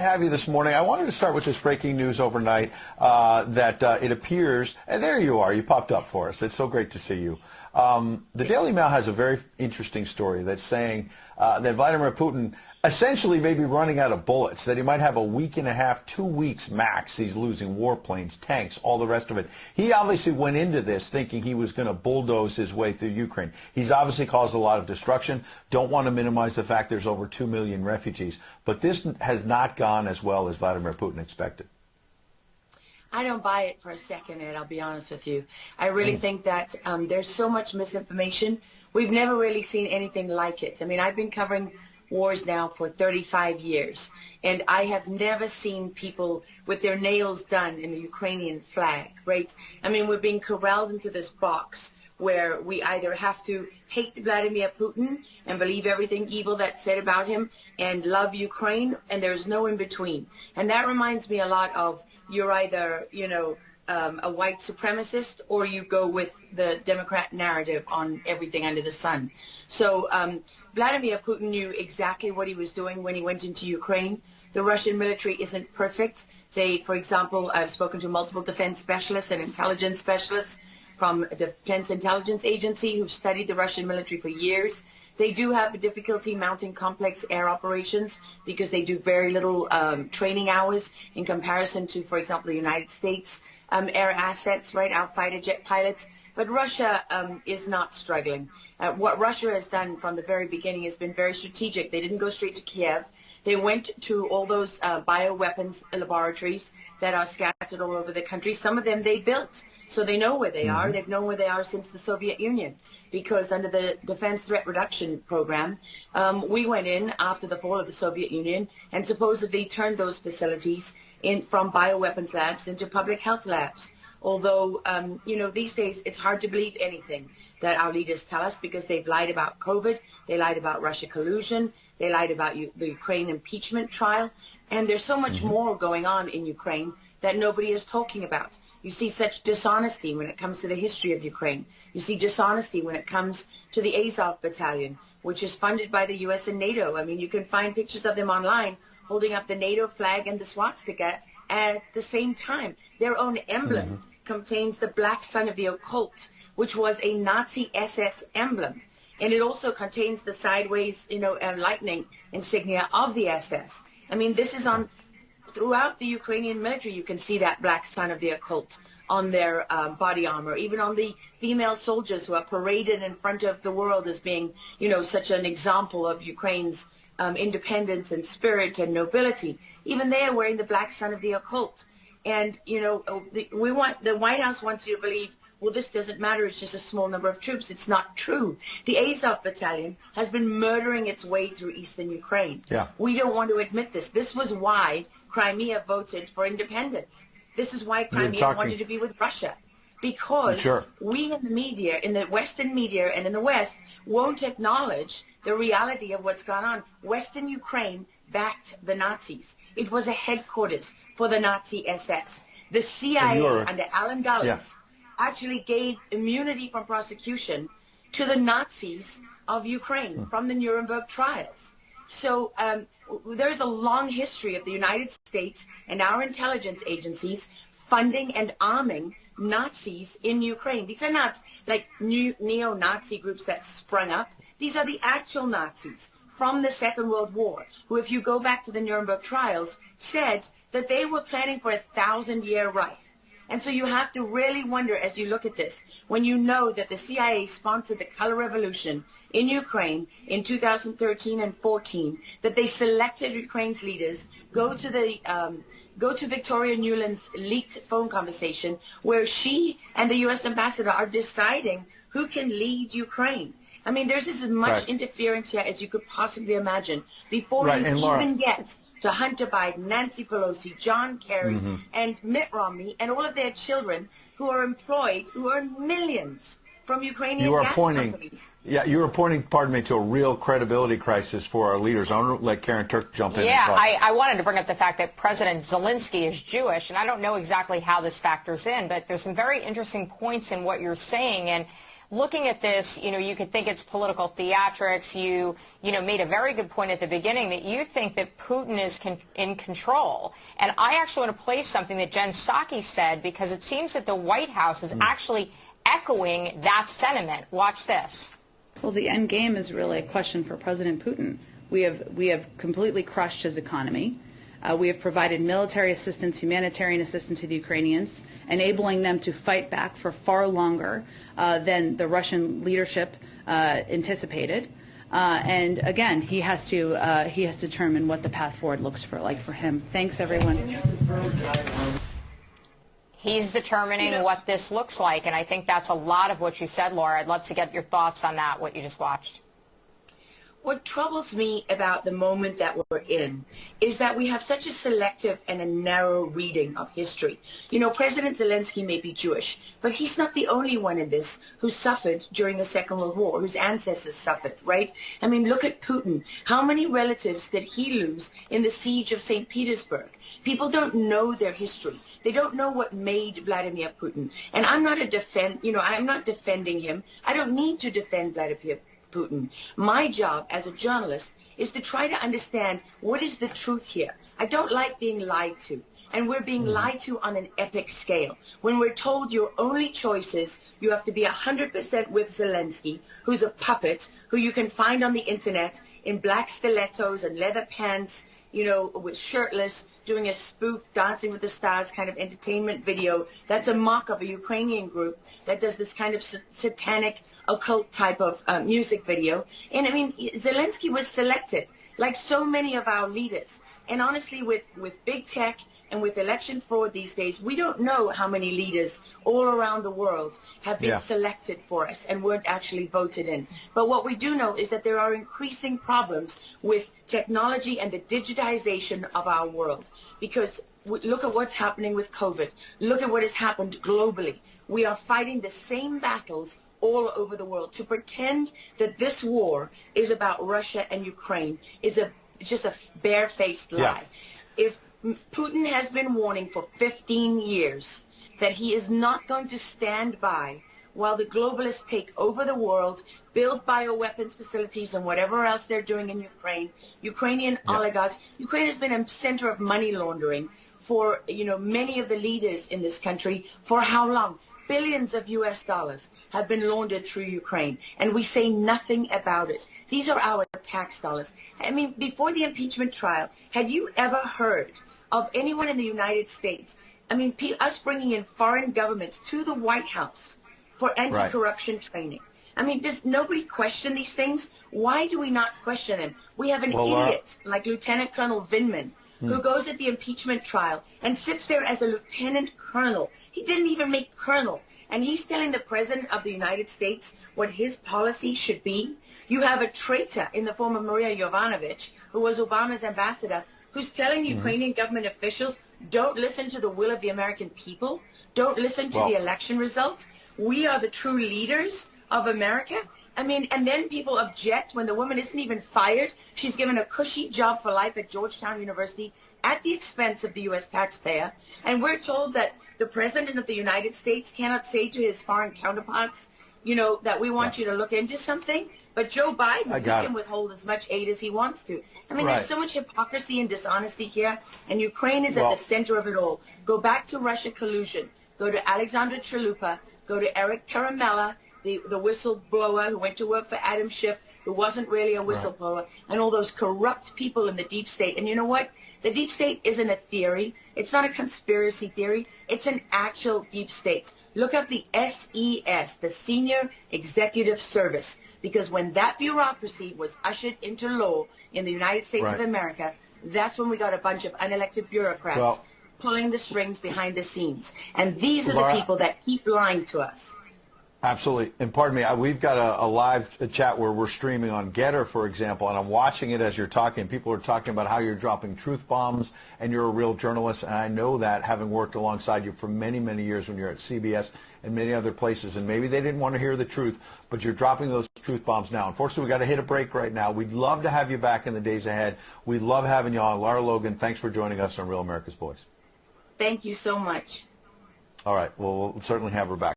Have you this morning. I wanted to start with this breaking news overnight that it appears, and there you are, you popped up for us. It's so great to see you. The Daily Mail has a very interesting story that's saying that Vladimir Putin essentially may be running out of bullets, that he might have a week and a half, 2 weeks max. He's losing warplanes, tanks, all the rest of it. He obviously went into this thinking he was going to bulldoze his way through Ukraine. He's obviously caused a lot of destruction. Don't want to minimize the fact there's over 2 million refugees. But this has not gone as well as Vladimir Putin expected. I don't buy it for a second, Ed, I'll be honest with you. I really think that there's so much misinformation. We've never really seen anything like it. I mean, I've been covering wars now for 35 years, and I have never seen people with their nails done in the Ukrainian flag, right? I mean, we're being corralled into this box where we either have to hate Vladimir Putin and believe everything evil that's said about him and love Ukraine, and there's no in between. And that reminds me a lot of you're either, a white supremacist, or you go with the Democrat narrative on everything under the sun. So Vladimir Putin knew exactly what he was doing when he went into Ukraine. The Russian military isn't perfect. They, for example, I've spoken to multiple defense specialists and intelligence specialists from a Defense Intelligence Agency who've studied the Russian military for years. They do have a difficulty mounting complex air operations because they do very little training hours in comparison to, for example, the United States air assets, right, our fighter jet pilots. But Russia is not struggling. What Russia has done from the very beginning has been very strategic. They didn't go straight to Kiev. They went to all those bioweapons laboratories that are scattered all over the country. Some of them they built, so they know where they are. They've known where they are since the Soviet Union, because under the Defense Threat Reduction Program, we went in after the fall of the Soviet Union and supposedly turned those facilities from bioweapons labs into public health labs. Although, these days it's hard to believe anything that our leaders tell us, because they've lied about COVID, they lied about Russia collusion, they lied about the Ukraine impeachment trial, and there's so much more going on in Ukraine that nobody is talking about. You see such dishonesty when it comes to the history of Ukraine. You see dishonesty when it comes to the Azov Battalion, which is funded by the U.S. and NATO. I mean, you can find pictures of them online holding up the NATO flag and the swastika at the same time. Their own emblem contains the black sun of the occult, which was a Nazi SS emblem. And it also contains the sideways, lightning insignia of the SS. I mean, this is on throughout the Ukrainian military. You can see that black sun of the occult on their body armor, even on the female soldiers who are paraded in front of the world as being, such an example of Ukraine's independence and spirit and nobility. Even they are wearing the black sun of the occult. And, the White House wants you to believe, well, this doesn't matter, it's just a small number of troops. It's not true. The Azov Battalion has been murdering its way through eastern Ukraine. Yeah. We don't want to admit this. This was why Crimea voted for independence. This is why Crimea wanted to be with Russia. Because we in the media, in the Western media and in the West, won't acknowledge the reality of what's gone on. Western Ukraine backed the Nazis. It was a headquarters for the Nazi SS. The CIA under Alan Dulles actually gave immunity from prosecution to the Nazis of Ukraine from the Nuremberg trials. So there's a long history of the United States and our intelligence agencies funding and arming Nazis in Ukraine. These are not like new neo-Nazi groups that sprung up. These are the actual Nazis from the Second World War, who, if you go back to the Nuremberg trials, said that they were planning for a 1,000-year Reich. And so you have to really wonder, as you look at this, when you know that the CIA sponsored the color revolution in Ukraine in 2013 and 14, that they selected Ukraine's leaders, go to Victoria Nuland's leaked phone conversation where she and the U.S. ambassador are deciding who can lead Ukraine. I mean, there's as much interference here as you could possibly imagine before you even get to Hunter Biden, Nancy Pelosi, John Kerry, and Mitt Romney, and all of their children who are employed, who earn millions from Ukrainian gas companies. Yeah, you are pointing, pardon me, to a real credibility crisis for our leaders. I want to let Karen Turk jump in. Yeah, I wanted to bring up the fact that President Zelensky is Jewish, and I don't know exactly how this factors in, but there's some very interesting points in what you're saying. And looking at this, you could think it's political theatrics. You made a very good point at the beginning that you think that Putin is in control. And I actually want to play something that Jen Psaki said, because it seems that the White House is actually echoing that sentiment. Watch this. Well, the end game is really a question for President Putin. We have completely crushed his economy. We have provided military assistance, humanitarian assistance to the Ukrainians, enabling them to fight back for far longer than the Russian leadership anticipated. And again, he has to determine what the path forward looks like for him. Thanks, everyone. He's determining what this looks like, and I think that's a lot of what you said, Laura. I'd love to get your thoughts on that, what you just watched. What troubles me about the moment that we're in is that we have such a selective and a narrow reading of history. President Zelensky may be Jewish, but he's not the only one in this who suffered during the Second World War, whose ancestors suffered, right? I mean, look at Putin. How many relatives did he lose in the siege of St. Petersburg? People don't know their history. They don't know what made Vladimir Putin. And I'm not I'm not defending him. I don't need to defend Vladimir Putin. My job as a journalist is to try to understand what is the truth here. I don't like being lied to. And we're being lied to on an epic scale. When we're told your only choice is you have to be 100% with Zelensky, who's a puppet, who you can find on the internet in black stilettos and leather pants, with shirtless, doing a spoof Dancing with the Stars kind of entertainment video. That's a mock of a Ukrainian group that does this kind of satanic occult type of music video. And I mean, Zelensky was selected, like so many of our leaders. And honestly, with big tech and with election fraud these days, we don't know how many leaders all around the world have been selected for us and weren't actually voted in. But what we do know is that there are increasing problems with technology and the digitization of our world. Because look at what's happening with COVID. Look at what has happened globally. We are fighting the same battles all over the world. To pretend that this war is about Russia and Ukraine is just a barefaced lie. If Putin has been warning for 15 years that he is not going to stand by while the globalists take over the world, build bioweapons facilities and whatever else they're doing in Ukraine, Ukrainian oligarchs. Ukraine has been a center of money laundering for, many of the leaders in this country. For how long? Billions of US dollars have been laundered through Ukraine, and we say nothing about it. These are our tax dollars. I mean, before the impeachment trial, had you ever heard of anyone in the United States, us bringing in foreign governments to the White House for anti-corruption training? I mean, does nobody question these things? Why do we not question them? We have an idiot like Lieutenant Colonel Vindman who goes at the impeachment trial and sits there as a lieutenant colonel. He didn't even make colonel. And he's telling the President of the United States what his policy should be. You have a traitor in the form of Maria Yovanovitch, who was Obama's ambassador, who's telling Ukrainian government officials, don't listen to the will of the American people. Don't listen to the election results. We are the true leaders of America. I mean, and then people object when the woman isn't even fired. She's given a cushy job for life at Georgetown University at the expense of the U.S. taxpayer. And we're told that the President of the United States cannot say to his foreign counterparts, that we want you to look into something. But Joe Biden can withhold as much aid as he wants to. I mean, there's so much hypocrisy and dishonesty here, and Ukraine is at the center of it all. Go back to Russia collusion. Go to Alexander Chalupa. Go to Eric Karamella, the whistleblower who went to work for Adam Schiff, who wasn't really a whistleblower, and all those corrupt people in the deep state. And you know what? The deep state isn't a theory. It's not a conspiracy theory. It's an actual deep state. Look up the SES, the Senior Executive Service, because when that bureaucracy was ushered into law in the United States of America, that's when we got a bunch of unelected bureaucrats pulling the strings behind the scenes. And these are the people that keep lying to us. Absolutely. And pardon me, we've got a live chat where we're streaming on Getter, for example, and I'm watching it as you're talking. People are talking about how you're dropping truth bombs and you're a real journalist. And I know that, having worked alongside you for many, many years when you're at CBS and many other places. And maybe they didn't want to hear the truth, but you're dropping those truth bombs now. Unfortunately, we've got to hit a break right now. We'd love to have you back in the days ahead. We love having you on. Lara Logan, thanks for joining us on Real America's Voice. Thank you so much. All right. Well, we'll certainly have her back.